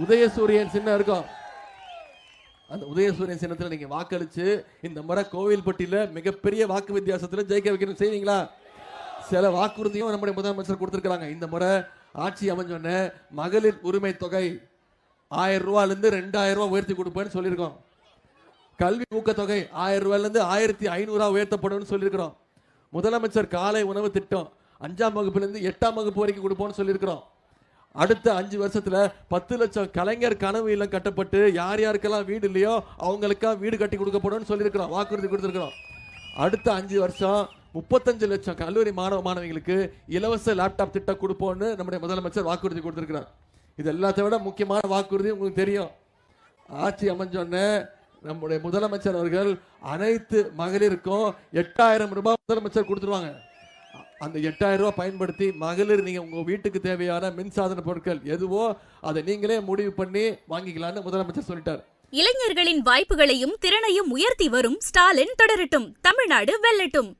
உதயசூரியன் சின்னம் இருக்கும். அந்த உதயசூரியன் சின்னத்தில் நீங்க வாக்களிச்சு இந்த முறை கோவில்பட்டியில மிகப்பெரிய வாக்கு வித்தியாசத்துல ஜெயிக்க வைக்கணும். செய்வீங்களா? சில வாக்குறுதியும் நம்முடைய முதலமைச்சர் கொடுத்திருக்காங்க. இந்த முறை ஆட்சி அமைஞ்சோன்னு மகளிர் உரிமை தொகை 1000 ரூபாயிலிருந்து 2000 ரூபாய் உயர்த்தி கொடுப்பேன்னு சொல்லியிருக்கோம். கல்வி ஊக்கத்தொகை 1000 ரூபாயிலிருந்து 1500 உயர்த்தப்படும் சொல்லியிருக்கிறோம். முதலமைச்சர் காலை உணவு திட்டம் 5ஆம் வகுப்பிலிருந்து 8ஆம் வகுப்பு வரைக்கும் கொடுப்போம்னு சொல்லியிருக்கிறோம். அடுத்த 5 வருஷத்துல 10 லட்சம் கலைஞர் கனவு இல்லம் கட்டப்பட்டு யார் யாருக்கெல்லாம் வீடு இல்லையோ அவங்களுக்கெல்லாம் வீடு கட்டி கொடுக்கப்படும் சொல்லியிருக்கிறோம். வாக்குறுதி கொடுத்திருக்கிறோம். அடுத்த 5 வருஷம் 35 லட்சம் கல்லூரி மாணவிகளுக்கு இலவச லேப்டாப் திட்டம் கொடுப்போம்னு நம்முடைய முதலமைச்சர் வாக்குறுதி கொடுத்திருக்கிறார். இது எல்லாத்தை விட முக்கியமான வாக்குறுதி உங்களுக்கு தெரியும். ஆட்சி அமைஞ்சோன்னு நம்முடைய முதலமைச்சர் அவர்கள் அனைத்து மகளிருக்கும் 8000 ரூபாய் முதலமைச்சர் கொடுத்துருவாங்க. அந்த 8000 ரூபாய் பயன்படுத்தி மகளிர் நீங்க உங்க வீட்டுக்கு தேவையான மின்சாதன பொருட்கள் எதுவோ அதை நீங்களே முடிவு பண்ணி வாங்கிக்கலாம்னு முதலமைச்சர் சொல்லிட்டார். இளைஞர்களின் வாய்ப்புகளையும் திறனையும் உயர்த்தி வரும் ஸ்டாலின் தொடரட்டும், தமிழ்நாடு வெல்லட்டும்.